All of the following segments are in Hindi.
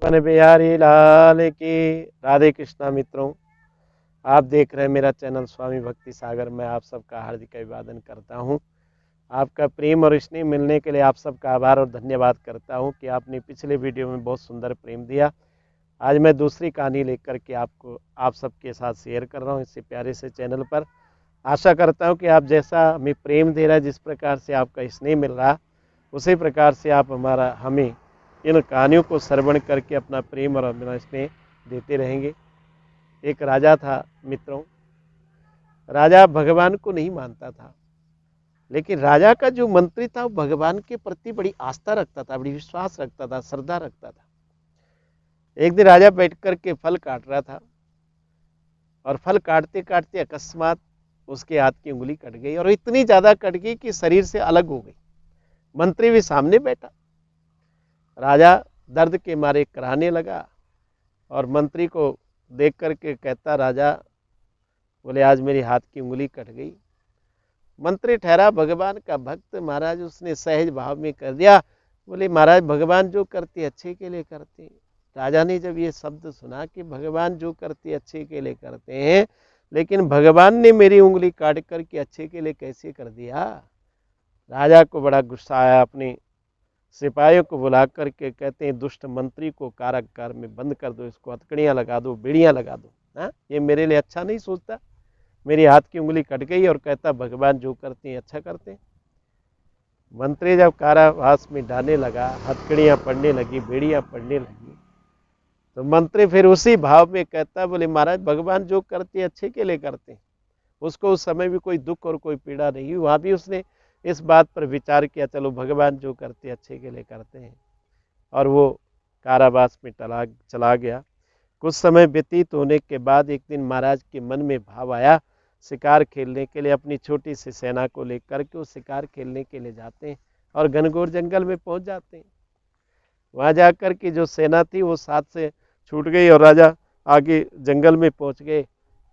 पवन बिहारी लाल की। राधे कृष्णा मित्रों, आप देख रहे हैं मेरा चैनल स्वामी भक्ति सागर। मैं आप सबका हार्दिक अभिवादन करता हूं। आपका प्रेम और स्नेह मिलने के लिए आप सबका आभार और धन्यवाद करता हूं कि आपने पिछले वीडियो में बहुत सुंदर प्रेम दिया। आज मैं दूसरी कहानी लेकर के आप सबके साथ शेयर कर रहा हूं इसी प्यारे से चैनल पर। आशा करता हूं कि आप जैसा हमें प्रेम दे रहा है, जिस प्रकार से आपका स्नेह मिल रहा, उसी प्रकार से आप हमें इन कहानियों को श्रवण करके अपना प्रेम और अपना स्नेह देते रहेंगे। एक राजा था मित्रों। राजा भगवान को नहीं मानता था, लेकिन राजा का जो मंत्री था वो भगवान के प्रति बड़ी आस्था रखता था, बड़ी विश्वास रखता था, श्रद्धा रखता था। एक दिन राजा बैठ कर के फल काट रहा था और फल काटते काटते अकस्मात उसके हाथ की उंगली कट गई और इतनी ज्यादा कट गई कि शरीर से अलग हो गई। मंत्री भी सामने बैठा। राजा दर्द के मारे कराहने लगा और मंत्री को देख करके कहता, राजा बोले आज मेरी हाथ की उंगली कट गई। मंत्री ठहरा भगवान का भक्त, महाराज उसने सहज भाव में कर दिया। बोले महाराज भगवान जो करते अच्छे के लिए करते। राजा ने जब ये शब्द सुना कि भगवान जो करते अच्छे के लिए करते हैं, लेकिन भगवान ने मेरी उंगली काट करके अच्छे के लिए कैसे कर दिया। राजा को बड़ा गुस्सा आया। अपने सिपाहियों को बुला करके कहते हैं, दुष्ट मंत्री को कारागार में बंद कर दो, इसको हथकड़ियां लगा दो, बेड़ियां लगा दो। हाँ, ये मेरे लिए अच्छा नहीं सोचता। मेरी हाथ की उंगली कट गई और कहता भगवान जो करते हैं अच्छा करते हैं। मंत्री जब कारावास में डालने लगा, हथकड़ियां पड़ने लगी, बेड़ियां पड़ने लगी, तो मंत्री फिर उसी भाव में कहता, बोले महाराज भगवान जो करते हैं अच्छे के लिए करते हैं। उसको उस समय भी कोई दुख और कोई पीड़ा नहीं हुई। वहां भी उसने इस बात पर विचार किया, चलो भगवान जो करते अच्छे के लिए करते हैं, और वो कारावास में चला गया। कुछ समय व्यतीत होने के बाद एक दिन महाराज के मन में भाव आया, शिकार खेलने के लिए अपनी छोटी सी सेना को लेकर के वो शिकार खेलने के लिए जाते हैं और घनघोर जंगल में पहुंच जाते हैं। वहां जाकर के जो सेना थी वो साथ से छूट गई और राजा आगे जंगल में पहुंच गए।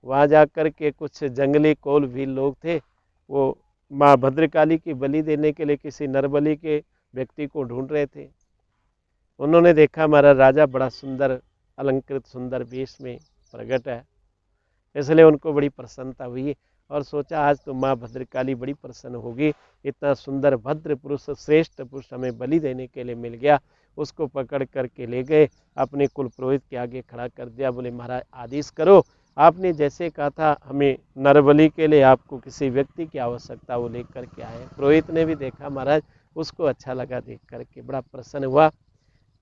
वहां जाकर के कुछ जंगली कोल भी लोग थे, वो माँ भद्रकाली की बलि देने के लिए किसी नरबली के व्यक्ति को ढूंढ रहे थे। उन्होंने देखा हमारा राजा बड़ा सुंदर अलंकृत सुंदर वेश में प्रकट है, इसलिए उनको बड़ी प्रसन्नता हुई और सोचा आज तो माँ भद्रकाली बड़ी प्रसन्न होगी। इतना सुंदर भद्र पुरुष, श्रेष्ठ पुरुष हमें बलि देने के लिए मिल गया। उसको पकड़ करके ले गए, अपने कुल पुरोहित के आगे खड़ा कर दिया। बोले महाराज आदेश करो, आपने जैसे कहा था हमें नरबली के लिए आपको किसी व्यक्ति की आवश्यकता, वो लेकर के आए। पुरोहित ने भी देखा महाराज, उसको अच्छा लगा, देख करके बड़ा प्रसन्न हुआ।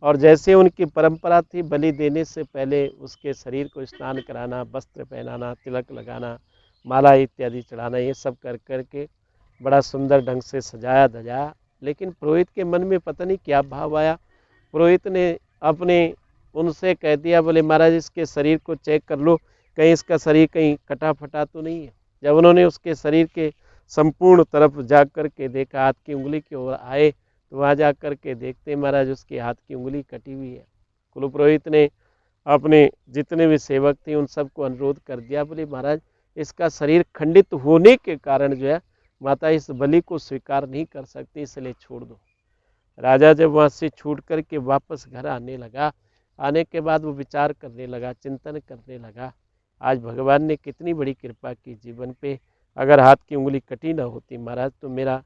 और जैसे उनकी परंपरा थी, बलि देने से पहले उसके शरीर को स्नान कराना, वस्त्र पहनाना, तिलक लगाना, माला इत्यादि चढ़ाना, ये सब कर करके बड़ा सुंदर ढंग से सजाया धजाया। लेकिन पुरोहित के मन में पता नहीं क्या भाव आया। पुरोहित ने अपने उनसे कह दिया, बोले महाराज इसके शरीर को चेक कर लो, कहीं इसका शरीर कहीं कटा फटा तो नहीं है। जब उन्होंने उसके शरीर के संपूर्ण तरफ जा कर के देखा, हाथ की उंगली की ओर आए, तो वहां जा कर के देखते महाराज उसके हाथ की उंगली कटी हुई है। कुल पुरोहित ने अपने जितने भी सेवक थे उन सबको अनुरोध कर दिया, बोले महाराज इसका शरीर खंडित होने के कारण जो है माता इस बलि को स्वीकार नहीं कर सकती, इसलिए छोड़ दो। राजा जब वहां से छूट करके वापस घर आने लगा, आने के बाद वो विचार करने लगा, चिंतन करने लगा, आज भगवान ने कितनी बड़ी कृपा की जीवन पे। अगर हाथ की उंगली कटी ना होती महाराज तो मेरा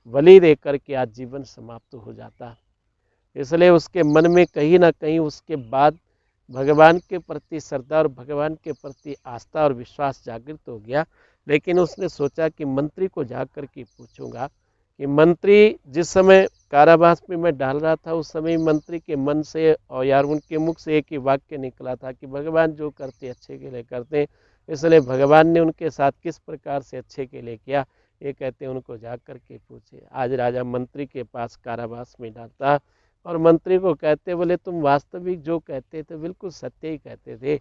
बलि दे करके आज जीवन समाप्त हो जाता। इसलिए उसके मन में कहीं ना कहीं उसके बाद भगवान के प्रति श्रद्धा और भगवान के प्रति आस्था और विश्वास जागृत हो गया। लेकिन उसने सोचा कि मंत्री को जाकर के पूछूंगा कि मंत्री जिस समय कारावास में मैं डाल रहा था, उस समय मंत्री के मन से और यार उनके मुख से एक ही वाक्य निकला था कि भगवान जो करते अच्छे के लिए करते हैं। इसलिए भगवान ने उनके साथ किस प्रकार से अच्छे के लिए किया, ये कहते हैं उनको जा कर के पूछे। आज राजा मंत्री के पास कारावास में डालता और मंत्री को कहते, बोले तुम वास्तविक जो कहते थे बिल्कुल सत्य ही कहते थे।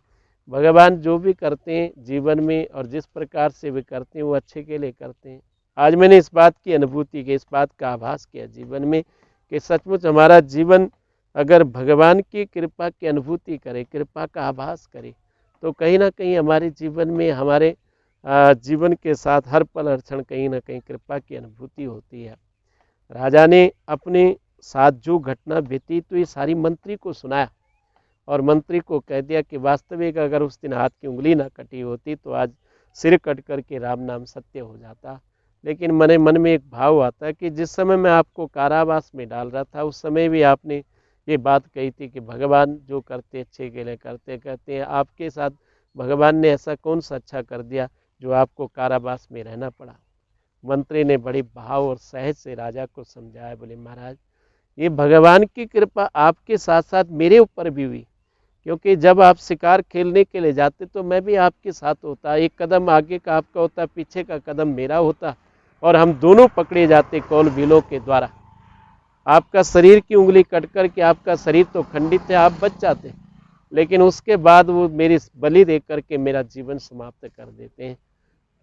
भगवान जो भी करते हैं जीवन में और जिस प्रकार से वे करते हैं वो अच्छे के लिए करते हैं। आज मैंने इस बात की अनुभूति की, इस बात का आभास किया जीवन में कि सचमुच हमारा जीवन अगर भगवान की कृपा की अनुभूति करे, कृपा का आभास करे, तो कहीं ना कहीं हमारे जीवन में हमारे जीवन के साथ हर पल हर क्षण कहीं ना कहीं कृपा की अनुभूति होती है। राजा ने अपने साथ जो घटना व्यतीत हुई सारी मंत्री को सुनाया। और मंत्री को कह दिया कि वास्तविक अगर उस दिन हाथ की उंगली ना कटी होती तो आज सिर कट करके राम नाम सत्य हो जाता। लेकिन मन मन में एक भाव आता है कि जिस समय मैं आपको कारावास में डाल रहा था उस समय भी आपने ये बात कही थी कि भगवान जो करते अच्छे के लिए करते कहते हैं। आपके साथ भगवान ने ऐसा कौन सा अच्छा कर दिया जो आपको कारावास में रहना पड़ा। मंत्री ने बड़ी भाव और सहज से राजा को समझाया, बोले महाराज ये भगवान की कृपा आपके साथ साथ मेरे ऊपर भी हुई, क्योंकि जब आप शिकार खेलने के लिए जाते तो मैं भी आपके साथ होता, एक कदम आगे का आपका होता, पीछे का कदम मेरा होता और हम दोनों पकड़े जाते कौल बिलों के द्वारा। आपका शरीर की उंगली कट कर के आपका शरीर तो खंडित है, आप बच जाते, लेकिन उसके बाद वो मेरी बलि दे करके मेरा जीवन समाप्त कर देते हैं।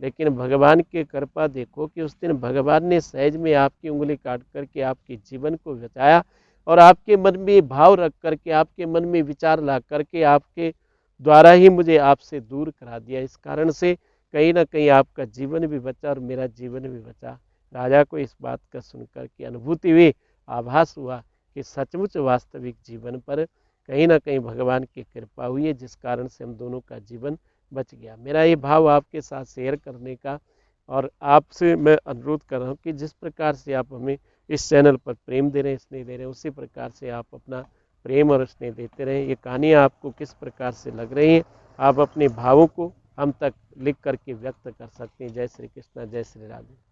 लेकिन भगवान की कृपा देखो कि उस दिन भगवान ने सहज में आपकी उंगली काट करके आपके जीवन को बचाया और आपके मन में भाव रख करके आपके मन में विचार ला करके आपके द्वारा ही मुझे आपसे दूर करा दिया। इस कारण से कहीं ना कहीं आपका जीवन भी बचा और मेरा जीवन भी बचा। राजा को इस बात का सुनकर के अनुभूति हुई, आभास हुआ कि सचमुच वास्तविक जीवन पर कहीं ना कहीं भगवान की कृपा हुई है, जिस कारण से हम दोनों का जीवन बच गया। मेरा ये भाव आपके साथ शेयर करने का और आपसे मैं अनुरोध कर रहा हूँ कि जिस प्रकार से आप हमें इस चैनल पर प्रेम दे रहे हैं, स्नेह दे रहे हैं, उसी प्रकार से आप अपना प्रेम और स्नेह देते रहें। ये कहानियाँ आपको किस प्रकार से लग रही हैं, आप अपने भावों को हम तक लिख करके व्यक्त कर सकते हैं। जय श्री कृष्ण, जय श्री राधे।